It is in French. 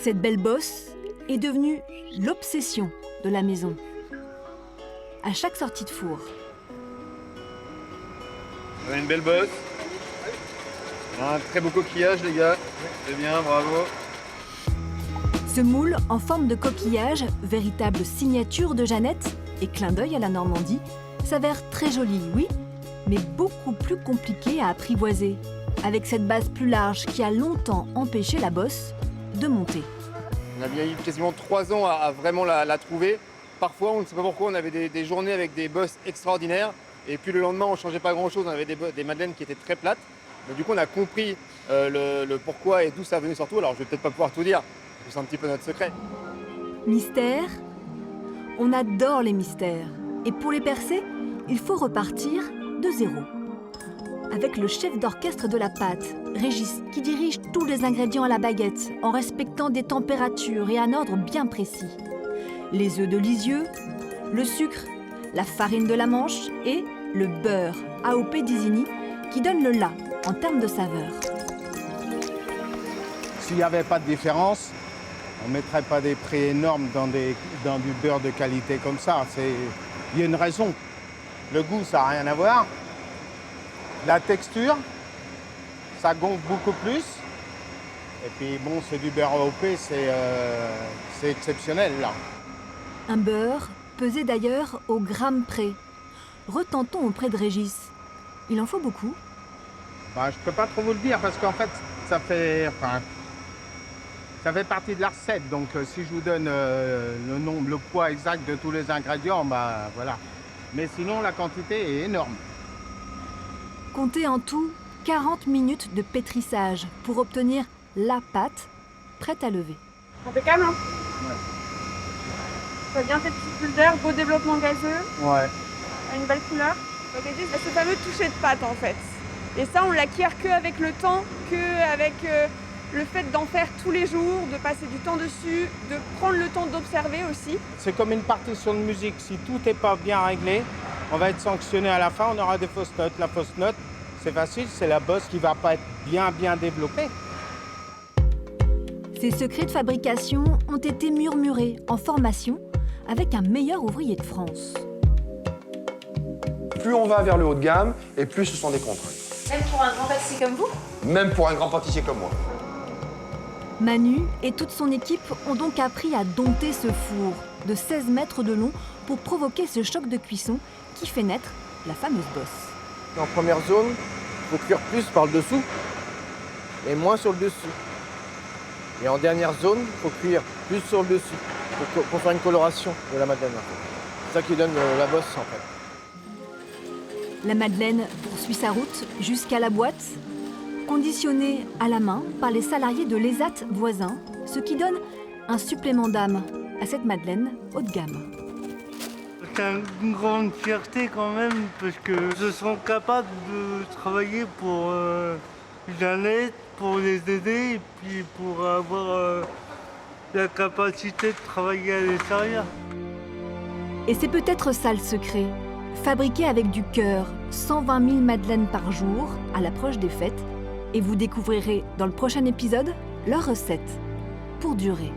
Cette belle bosse est devenue l'obsession de la maison. À chaque sortie de four, On a une belle bosse. Un très beau coquillage, les gars. C'est bien, bravo. ce moule en forme de coquillage, véritable signature de Jeannette et clin d'œil à la Normandie, s'avère très joli, oui, mais beaucoup plus compliqué à apprivoiser, avec cette base plus large qui a longtemps empêché la bosse de monter. On a bien eu quasiment 3 ans à vraiment la trouver. Parfois, on ne sait pas pourquoi, on avait des journées avec des bosses extraordinaires. Et puis le lendemain, on ne changeait pas grand-chose, on avait des madeleines qui étaient très plates. Donc du coup, on a compris le pourquoi et d'où ça venait surtout. Alors, je vais peut-être pas pouvoir tout dire, c'est un petit peu notre secret. Mystère, on adore les mystères. Et pour les percer, il faut repartir de zéro. Avec le chef d'orchestre de la pâte, Régis, qui dirige tous les ingrédients à la baguette en respectant des températures et un ordre bien précis. Les œufs de Lisieux, le sucre, la farine de la Manche et le beurre AOP d'Isigny qui donne le là en termes de saveur. S'il n'y avait pas de différence, on ne mettrait pas des prix énormes dans du beurre de qualité comme ça. Il y a une raison. Le goût, ça n'a rien à voir. La texture, ça gonfle beaucoup plus. Et puis bon, c'est du beurre AOP, c'est exceptionnel là. Un beurre pesé d'ailleurs au gramme près. Retentons auprès de Régis. Il en faut beaucoup? Ben, je ne peux pas trop vous le dire parce qu'en fait, ça fait partie de la recette. Donc si je vous donne le poids exact de tous les ingrédients, ben, voilà. Mais sinon, la quantité est énorme. Comptez en tout 40 minutes de pétrissage pour obtenir la pâte prête à lever. Impeccable, hein? Ouais. Ça a bien fait petite bulle d'air, beau développement gazeux, Ouais. une belle couleur. Donc Régis, c'est ce fameux toucher de pâte en fait. Et ça, on l'acquiert qu'avec le temps, qu'avec le fait d'en faire tous les jours, de passer du temps dessus, de prendre le temps d'observer aussi. C'est comme une partition de musique. Si tout n'est pas bien réglé, on va être sanctionné à la fin, on aura des fausses notes. La fausse note, c'est facile, c'est la bosse qui ne va pas être bien développée. Ces secrets de fabrication ont été murmurés en formation avec un meilleur ouvrier de France. Plus on va vers le haut de gamme, et plus ce sont des contraintes. Même pour un grand pâtissier comme vous? Même pour un grand pâtissier comme moi. Manu et toute son équipe ont donc appris à dompter ce four de 16 mètres de long pour provoquer ce choc de cuisson qui fait naître la fameuse bosse. En première zone, il faut cuire plus par le dessous et moins sur le dessus. Et en dernière zone, il faut cuire plus sur le dessus pour faire une coloration de la madeleine. C'est ça qui donne la bosse en fait. La madeleine poursuit sa route jusqu'à la boîte, conditionnée à la main par les salariés de l'ESAT voisin, ce qui donne un supplément d'âme à cette madeleine haut de gamme. C'est une grande fierté quand même parce que je sens capable de travailler pour Jeannette, pour les aider et puis pour avoir la capacité de travailler à l'extérieur. Et c'est peut-être ça le secret. Fabriquer avec du cœur 120 000 madeleines par jour à l'approche des fêtes. Et vous découvrirez dans le prochain épisode leur recette pour durer.